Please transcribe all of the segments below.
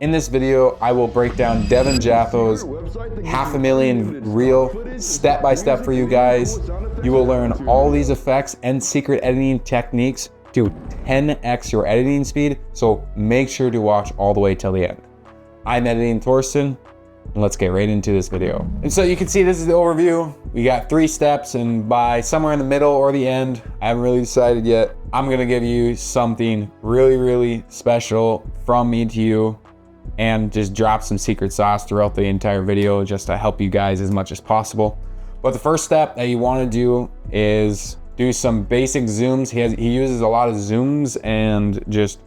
In this video, I will break down Devin Jatho's 500,000 reel step by step for you guys. You will learn all these effects and secret editing techniques to 10x your editing speed, so make sure to watch all the way till the end. I'm Editing Thorsten, and let's get right into this video. And so you can see this is the overview. We got 3 steps, and by somewhere in the middle or the end, I haven't really decided yet, I'm gonna give you something really special from me to you, and just drop some secret sauce throughout the entire video just to help you guys as much as possible. But the first step that you wanna do is do some basic zooms. He uses a lot of zooms and just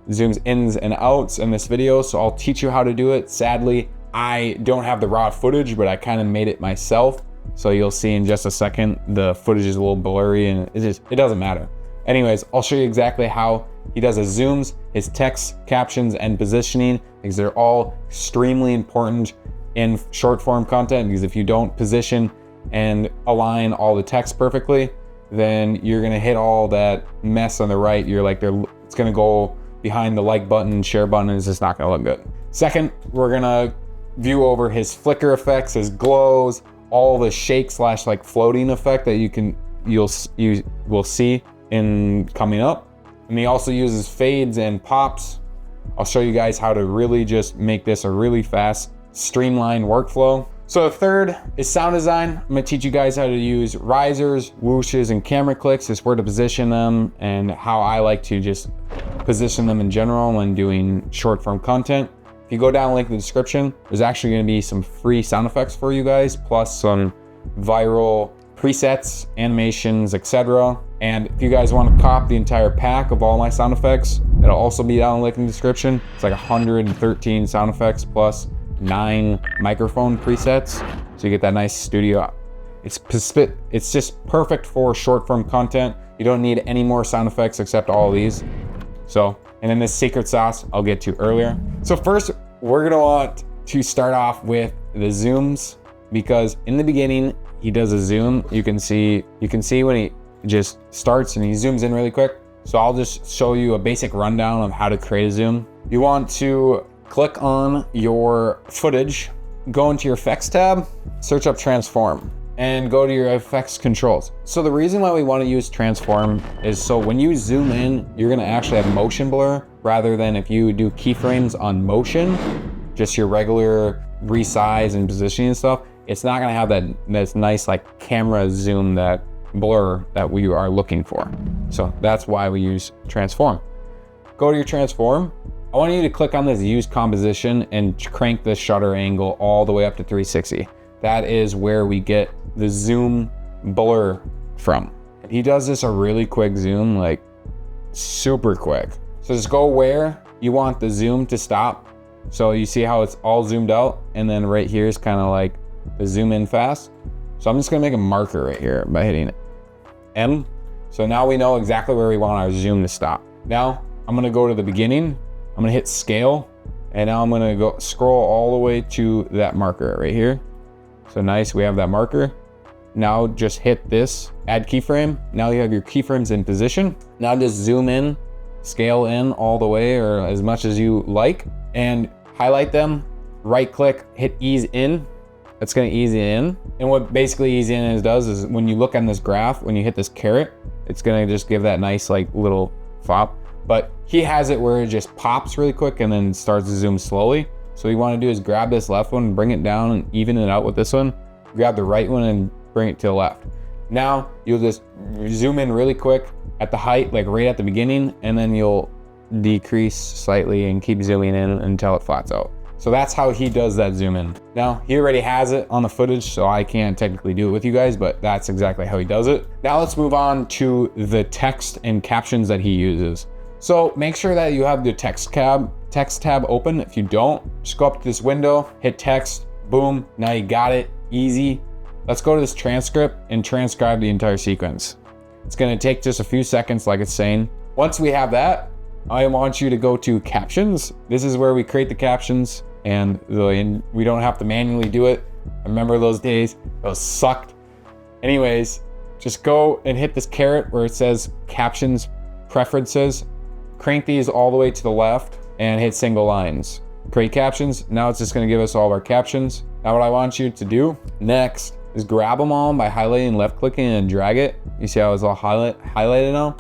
zooms ins and outs in this video, so I'll teach you how to do it. Sadly, I don't have the raw footage, but I kind of made it myself. So you'll see in just a second, the footage is a little blurry and it doesn't matter. Anyways, I'll show you exactly how he does his zooms, his text, captions, and positioning, because they're all extremely important in short form content, because if you don't position and align all the text perfectly, then you're gonna hit all that mess on the right. It's gonna go behind the like button, share button, and it's just not gonna look good. Second, we're gonna view over his flicker effects, his glows, all the shake slash like floating effect that you will see in coming up. And he also uses fades and pops. I'll show you guys how to really just make this a really fast, streamlined workflow. So the third is sound design. I'm gonna teach you guys how to use risers, whooshes, and camera clicks, just where to position them and how I like to just position them in general when doing short form content. If you go down the link in the description, there's actually gonna be some free sound effects for you guys, plus some viral presets, animations, etc. And if you guys want to cop the entire pack of all my sound effects, it'll also be down the link in the description. It's like 113 sound effects plus 9 microphone presets. So you get that nice studio. It's just perfect for short form content. You don't need any more sound effects except all of these. And then this secret sauce I'll get to earlier. So first, we're gonna want to start off with the zooms, because in the beginning, he does a zoom. You can see when he just starts and he zooms in really quick. So I'll just show you a basic rundown of how to create a zoom. You want to click on your footage, go into your effects tab, search up transform, and go to your effects controls. So the reason why we want to use transform is so when you zoom in, you're gonna actually have motion blur, rather than if you do keyframes on motion, just your regular resize and positioning and stuff, it's not gonna have that nice like camera zoom, that blur that we are looking for. So that's why we use transform. Go to your transform. I want you to click on this use composition and crank the shutter angle all the way up to 360. That is where we get the zoom blur from. He does this a really quick zoom, like super quick. So just go where you want the zoom to stop. So you see how it's all zoomed out, and then right here is kind of like the zoom in fast. So I'm just gonna make a marker right here by hitting M. So now we know exactly where we want our zoom to stop. Now I'm gonna go to the beginning. I'm gonna hit scale, and now I'm gonna go scroll all the way to that marker right here. So nice, we have that marker. Now just hit this, add keyframe. Now you have your keyframes in position. Now just zoom in, scale in all the way, or as much as you like, and highlight them, right click, hit ease in. That's gonna ease it in. And what basically ease in does is when you look on this graph, when you hit this caret, it's gonna just give that nice like little flop. But he has it where it just pops really quick and then starts to zoom slowly. So what you wanna do is grab this left one, bring it down and even it out with this one. Grab the right one and bring it to the left. Now you'll just zoom in really quick at the height, like right at the beginning, and then you'll decrease slightly and keep zooming in until it flats out. So that's how he does that zoom in. Now, he already has it on the footage, so I can't technically do it with you guys, but that's exactly how he does it. Now let's move on to the text and captions that he uses. So make sure that you have the text tab open. If you don't, just go up to this window, hit text, boom, now you got it, easy. Let's go to this transcript and transcribe the entire sequence. It's gonna take just a few seconds like it's saying. Once we have that, I want you to go to captions. This is where we create the captions, and we don't have to manually do it. I remember those days, those sucked. Anyways, just go and hit this caret where it says captions preferences, crank these all the way to the left and hit single lines. create captions. Now it's just gonna give us all of our captions. Now what I want you to do next is grab them all by highlighting, left clicking, and drag it. You see how it's all highlighted now?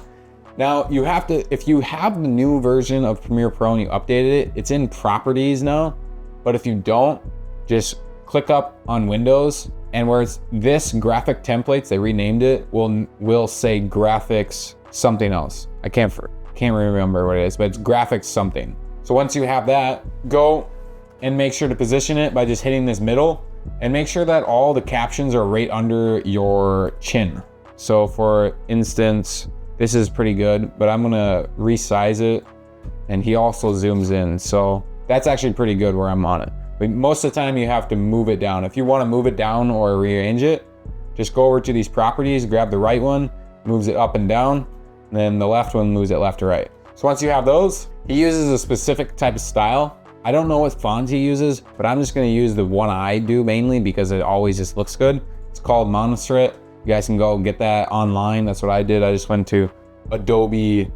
Now you have to, if you have the new version of Premiere Pro and you updated it, it's in properties now. But if you don't, just click up on Windows, and where it's this graphic templates, they renamed it, will say graphics something else. I can't remember what it is, but it's graphics something. So once you have that, go and make sure to position it by just hitting this middle, and make sure that all the captions are right under your chin. So for instance, this is pretty good, but I'm gonna resize it, and he also zooms in. So that's actually pretty good where I'm on it. But most of the time you have to move it down. If you wanna move it down or rearrange it, just go over to these properties, grab the right one, moves it up and down, and then the left one moves it left to right. So once you have those, he uses a specific type of style. I don't know what font he uses, but I'm just gonna use the one I do mainly because it always just looks good. It's called Montserrat. You guys can go get that online. That's what I did. I just went to Adobe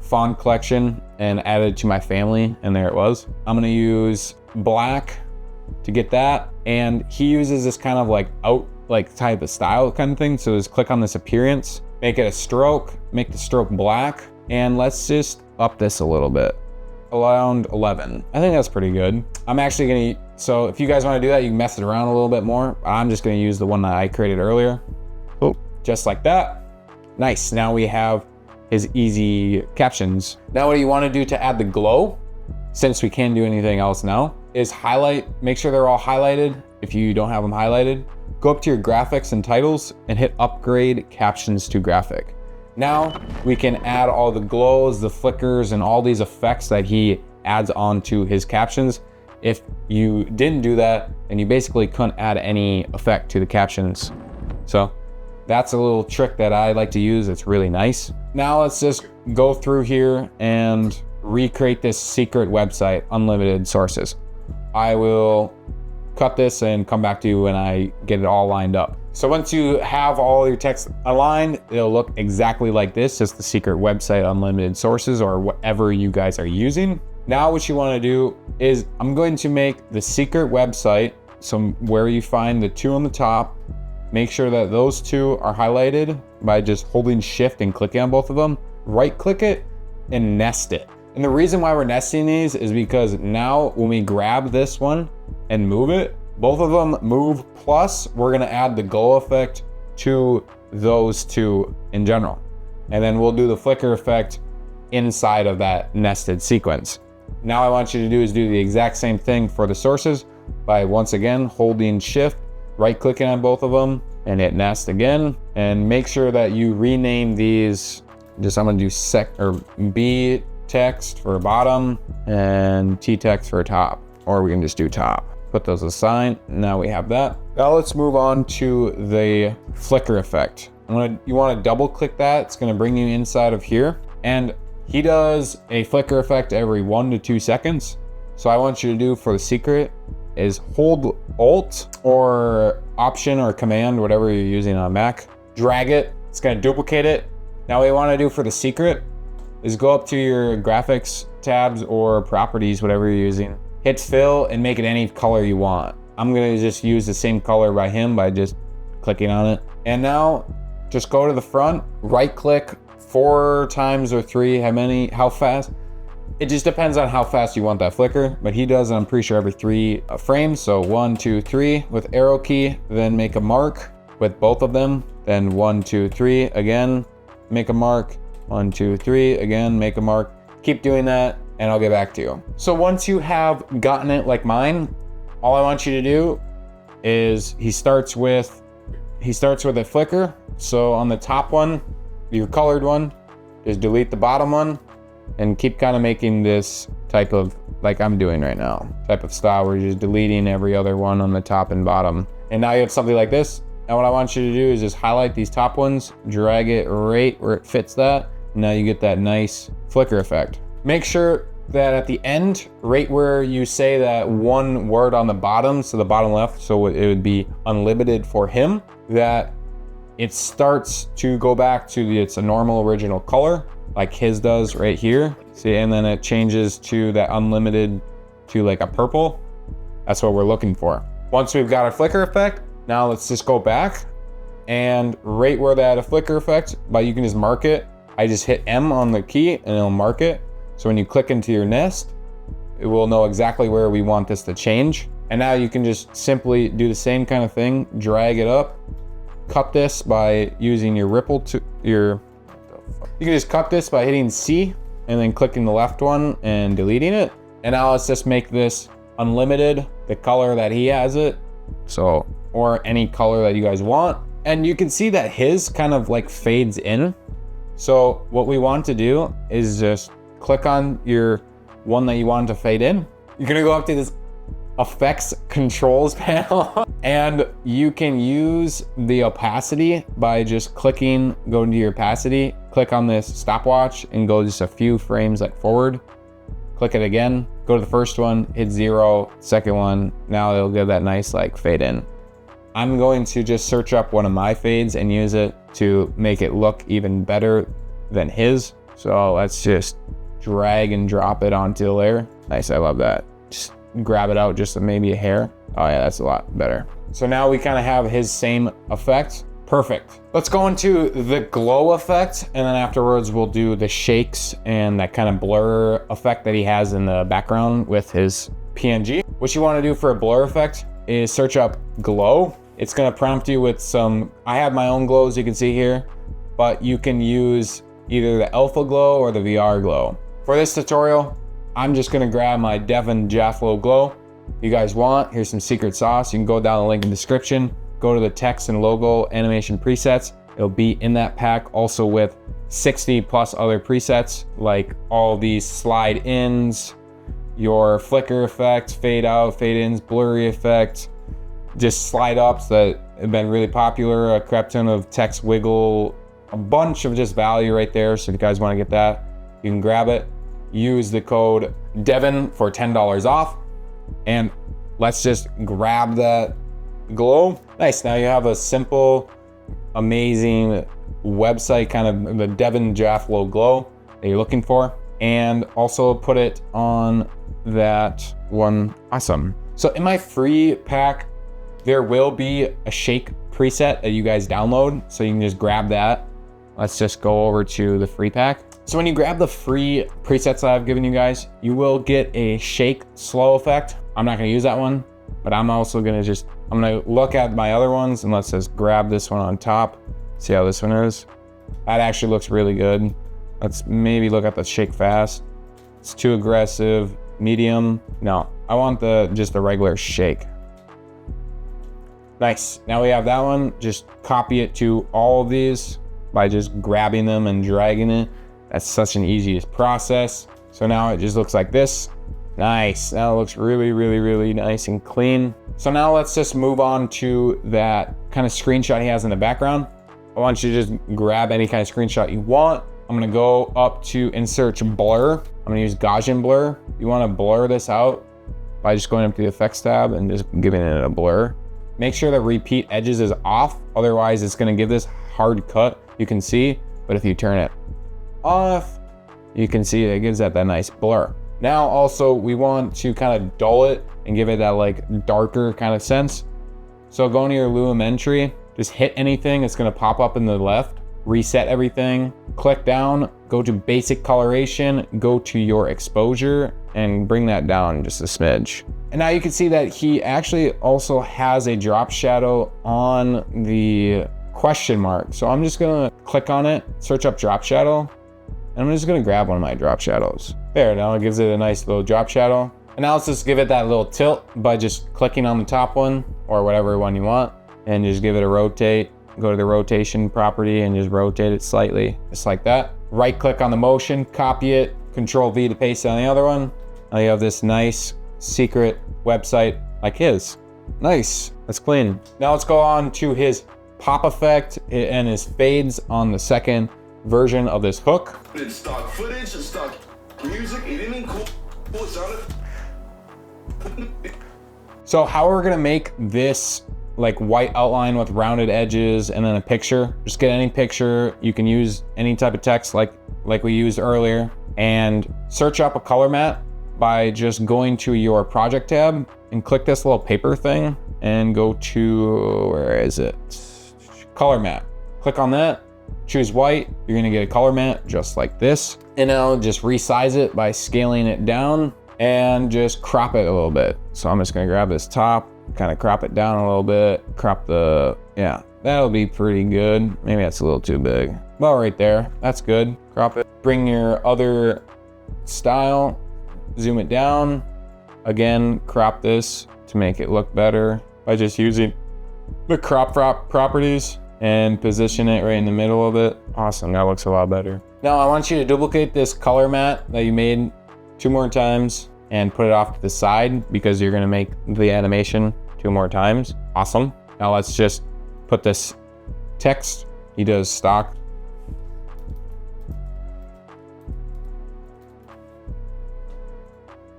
font collection and added it to my family, and there it was. I'm gonna use black to get that. And he uses this kind of like type of style kind of thing. So just click on this appearance, make it a stroke, make the stroke black, and let's just up this a little bit, around 11. I think that's pretty good. I'm actually gonna, so if you guys wanna do that, you can mess it around a little bit more. I'm just gonna use the one that I created earlier. Oh, just like that. Nice, now we have his easy captions. Now what you wanna do to add the glow, since we can't do anything else now, is highlight, make sure they're all highlighted. If you don't have them highlighted, go up to your graphics and titles and hit upgrade captions to graphic. Now we can add all the glows, the flickers, and all these effects that he adds onto his captions. If you didn't do that, then you basically couldn't add any effect to the captions. So that's a little trick that I like to use. It's really nice. Now let's just go through here and recreate this secret website, unlimited sources. I will cut this and come back to you when I get it all lined up. So once you have all your text aligned, it'll look exactly like this, just the secret website, unlimited sources, or whatever you guys are using. Now what you wanna do is, I'm going to make the secret website, so where you find the two on the top, make sure that those two are highlighted by just holding shift and clicking on both of them, right click it and nest it. And the reason why we're nesting these is because now when we grab this one and move it, both of them move, plus we're gonna add the glow effect to those two in general. And then we'll do the flicker effect inside of that nested sequence. Now I want you to do is do the exact same thing for the sources by once again holding shift, right clicking on both of them, and hit nest again. And make sure that you rename these, just I'm gonna do B text for bottom and T text for top, or we can just do top. Put those aside. Now we have that. Now let's move on to the flicker effect. You want to double click that. It's going to bring you inside of here. And he does a flicker effect every 1 to 2 seconds. So I want you to do for the secret is hold Alt or Option or Command, whatever you're using on Mac. Drag it. It's going to duplicate it. Now what you want to do for the secret is go up to your graphics tabs or properties, whatever you're using. Hit fill and make it any color you want. I'm gonna just use the same color by him by just clicking on it. And now just go to the front, right click 4 times or 3, how fast? It just depends on how fast you want that flicker, but he does, I'm pretty sure every 3 frames. So 1, 2, 3 with arrow key, then make a mark with both of them. Then 1, 2, 3, again, make a mark. 1, 2, 3, again, make a mark. Keep doing that, and I'll get back to you. So once you have gotten it like mine, all I want you to do is he starts with a flicker. So on the top one, your colored one, just delete the bottom one and keep kind of making this type of, like I'm doing right now, type of style where you're just deleting every other one on the top and bottom. And now you have something like this. Now what I want you to do is just highlight these top ones, drag it right where it fits that. Now you get that nice flicker effect. Make sure that at the end, right where you say that one word on the bottom, so the bottom left, so it would be unlimited for him, that it starts to go back to its normal original color, like his does right here. See, and then it changes to that unlimited to like a purple. That's what we're looking for. Once we've got our flicker effect, now let's just go back and right where that flicker effect, but you can just mark it. I just hit M on the key and it'll mark it. So when you click into your nest, it will know exactly where we want this to change. And now you can just simply do the same kind of thing, drag it up, cut this by using your ripple to you can just cut this by hitting C and then clicking the left one and deleting it. And now let's just make this unlimited, the color that he has it. So, or any color that you guys want. And you can see that his kind of like fades in. So what we want to do is just click on your one that you want to fade in. You're gonna go up to this effects controls panel and you can use the opacity by just clicking, go into your opacity, click on this stopwatch and go just a few frames like forward. Click it again, go to the first one, hit 0, second one. Now it'll give that nice like fade in. I'm going to just search up one of my fades and use it to make it look even better than his. So let's just drag and drop it onto there. Nice, I love that. Just grab it out just maybe a hair. Oh yeah, that's a lot better. So now we kind of have his same effect. Perfect. Let's go into the glow effect, and then afterwards we'll do the shakes and that kind of blur effect that he has in the background with his PNG. What you want to do for a blur effect is search up glow. It's going to prompt you with some, I have my own glows you can see here, but you can use either the alpha glow or the VR glow. For this tutorial, I'm just going to grab my Devin Jatho glow. If you guys want, here's some secret sauce. You can go down the link in the description, go to the text and logo animation presets. It'll be in that pack also with 60 plus other presets, like all these slide ins, your flicker effect, fade out, fade ins, blurry effect, just slide ups that have been really popular, a crap ton of text wiggle, a bunch of just value right there. So if you guys want to get that, you can grab it. Use the code Devin for $10 off. And let's just grab that glow. Nice, now you have a simple, amazing website, kind of the Devin Jatho glow that you're looking for. And also put it on that one. Awesome. So in my free pack, there will be a shake preset that you guys download. So you can just grab that. Let's just go over to the free pack. So when you grab the free presets that I've given you guys, you will get a shake slow effect. I'm not gonna use that one, but I'm also gonna I'm gonna look at my other ones and let's just grab this one on top. See how this one is. That actually looks really good. Let's maybe look at the shake fast. It's too aggressive, medium. No, I want just the regular shake. Nice, now we have that one. Just copy it to all of these by just grabbing them and dragging it. That's such an easiest process. So now it just looks like this. Nice, now it looks really, really, really nice and clean. So now let's just move on to that kind of screenshot he has in the background. I want you to just grab any kind of screenshot you want. I'm gonna go up to insert blur. I'm gonna use Gaussian blur. You wanna blur this out by just going up to the effects tab and just giving it a blur. Make sure that repeat edges is off, otherwise it's gonna give this hard cut, you can see, but if you turn it off, you can see it gives that nice blur. Now also we want to kind of dull it and give it that like darker kind of sense. So go into your Lumetri, just hit anything, it's gonna pop up in the left, reset everything, click down, go to basic coloration, go to your exposure and bring that down just a smidge. And now you can see that he actually also has a drop shadow on the question mark. So I'm just gonna click on it, search up drop shadow, and I'm just gonna grab one of my drop shadows. There, now it gives it a nice little drop shadow. And now let's just give it that little tilt by just clicking on the top one or whatever one you want and just give it a rotate. Go to the rotation property and just rotate it slightly, just like that. Right click on the motion, copy it, Control V to paste it on the other one. Now you have this nice secret website like his. Nice, that's clean. Now let's go on to his pop effect and his fades on the second version of this hook. It's stock footage, stock music, it didn't cool. So how we're gonna make this like white outline with rounded edges and then a picture, just get any picture. You can use any type of text like we used earlier and search up a color matte by just going to your project tab and click this little paper thing and go to, where is it? Color matte. Click on that, choose white. You're gonna get a color matte just like this. And now just resize it by scaling it down and just crop it a little bit. So I'm just gonna grab this top, kind of crop it down a little bit, crop the, yeah, that'll be pretty good. Maybe that's a little too big. Well, right there, that's good. Crop it. Bring your other style, zoom it down. Again, crop this to make it look better by just using the crop properties and position it right in the middle of it. Awesome, that looks a lot better. Now I want you to duplicate this color matte that you made 2 more times and put it off to the side because you're gonna make the animation 2 more times. Awesome. Now let's just put this text. He does stock.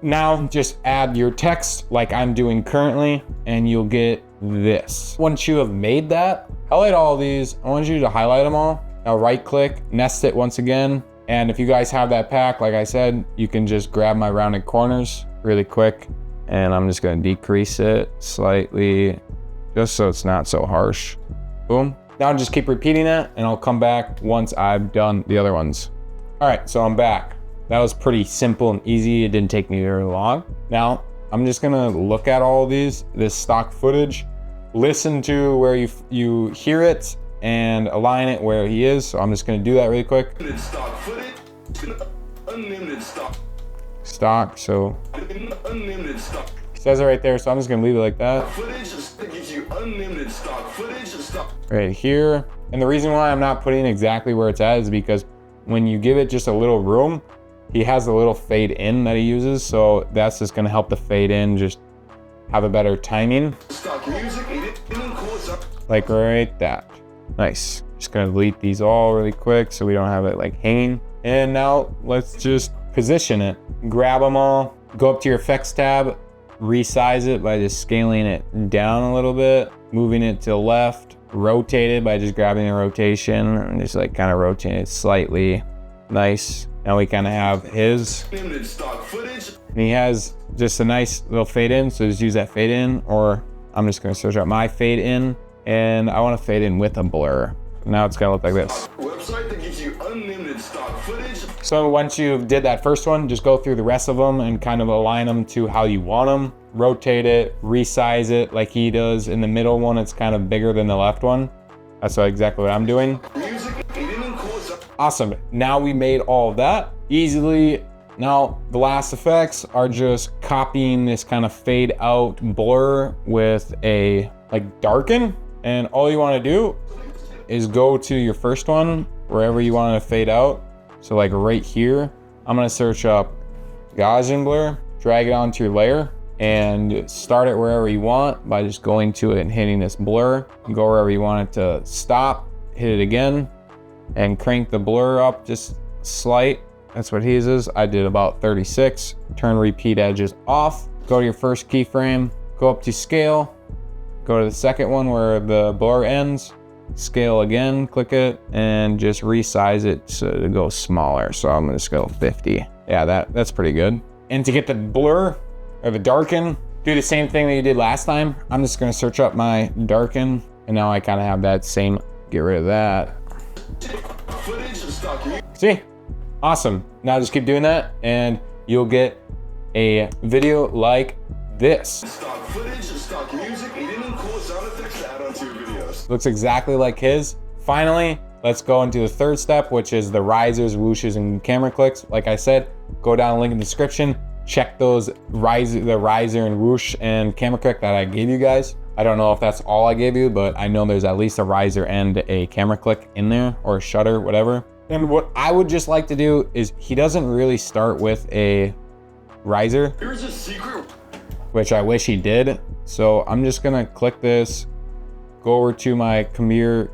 Now just add your text like I'm doing currently and you'll get this. Once you have made that, highlight all of these. I want you to highlight them all. Now right click, nest it once again. And if you guys have that pack, like I said, you can just grab my rounded corners really quick. And I'm just gonna decrease it slightly just so it's not so harsh. Boom. Now just keep repeating that and I'll come back once I've done the other ones. All right, so I'm back. That was pretty simple and easy. It didn't take me very long. Now, I'm just gonna look at all of this stock footage, listen to where you hear it, and align it where he is. So I'm just gonna do that really quick. Stock footage, unlimited stock. Stock, so Unlimited stock. it says it right there, so I'm just gonna leave it like that. Footage gives you unlimited stock footage. Stock. Right here. And the reason why I'm not putting exactly where it's at is because when you give it just a little room, he has a little fade in that he uses, so that's just gonna help the fade in just have a better timing. Stock music, Like right that. Nice. Just gonna delete these all really quick so we don't have it like hanging. And now let's just position it. Grab them all, go up to your effects tab, resize it by just scaling it down a little bit, moving it to the left, rotate it by just grabbing the rotation and just like kind of rotating it slightly. Nice. Now we kind of have his, stock footage. and he has just a nice little fade in, so just use that fade in, or I'm just gonna search out my fade in, and I wanna fade in with a blur. Now it's gonna look like this. Website that gives you unlimited stock footage. So once you did that first one, just go through the rest of them and kind of align them to how you want them. Rotate it, resize it like he does. In the middle one, it's kind of bigger than the left one. That's exactly what I'm doing. Music, Awesome, now we made all of that easily. Now the last effects are just copying this kind of fade out blur with a like darken. And all you wanna do is go to your first one, wherever you want to fade out. So like right here, I'm gonna search up Gaussian blur, drag it onto your layer, and start it wherever you want by just going to it and hitting this blur. Go wherever you want it to stop, hit it again, and crank the blur up just slight. That's what he uses. I did about 36. Turn repeat edges off. Go to your first keyframe, go up to scale, go to the second one where the blur ends, scale again, click it, and just resize it so it goes smaller. So I'm gonna just go 50. Yeah, that's pretty good. And to get the blur or the darken, do the same thing that you did last time. I'm just gonna search up my darken, and now I kind of have that same, get rid of that. See? Awesome. Now just keep doing that and you'll get a video like this. stock footage, stock music, and even cool sound effects to add onto your videos. Looks exactly like his. Finally, let's go into the third step, which is the risers, whooshes, and camera clicks. Like I said, go down, link in the description, check those the riser and whoosh and camera click that I gave you guys. I don't know if that's all I gave you, but I know there's at least a riser and a camera click in there, or a shutter, whatever. And what I would just like to do is, he doesn't really start with a riser. Here's a secret. Which I wish he did. So I'm just gonna click this, go over to my computer,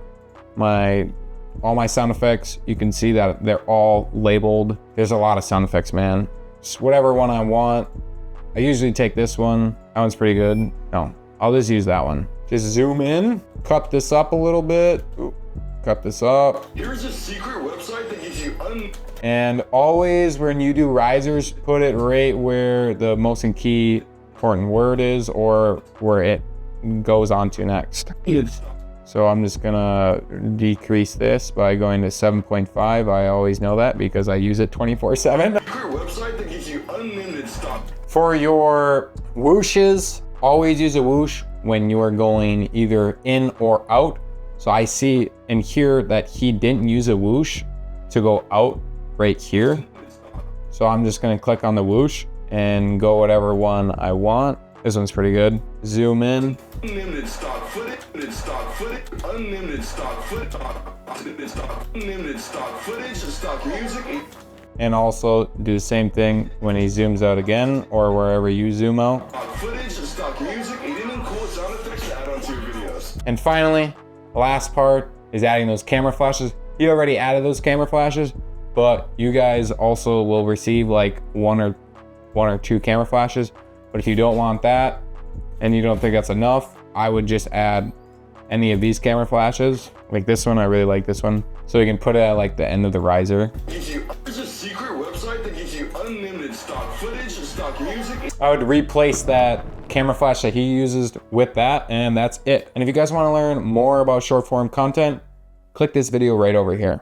all my sound effects. You can see that they're all labeled. There's a lot of sound effects, man. Just whatever one I want. I usually take this one. That one's pretty good. No, I'll just use that one. Just zoom in, cut this up a little bit. Ooh, cut this up. Here's a secret website that gives you And always when you do risers, put it right where the most key important word is or where it goes on to next. So I'm just gonna decrease this by going to 7.5. I always know that because I use it 24/7. Website that gives you unlimited stock. For your whooshes, always use a whoosh when you are going either in or out. So I see in here that he didn't use a whoosh to go out right here. So I'm just gonna click on the whoosh and go whatever one I want. This one's pretty good. Zoom in. Unlimited stock footage, unlimited stock footage, unlimited stock footage, unlimited stock footage, stock music. And also do the same thing when he zooms out again or wherever you zoom out. Stock footage, stock music, and even cool sound effects to add onto your videos. And finally, the last part is adding those camera flashes. You already added those camera flashes, but you guys also will receive like one or two camera flashes. But if you don't want that and you don't think that's enough, I would just add any of these camera flashes. Like this one, I really like this one. So you can put it at like the end of the riser. There's a secret website that gives you unlimited stock footage, stock music. I would replace that camera flash that he uses with that, and that's it. And if you guys want to learn more about short form content, click this video right over here.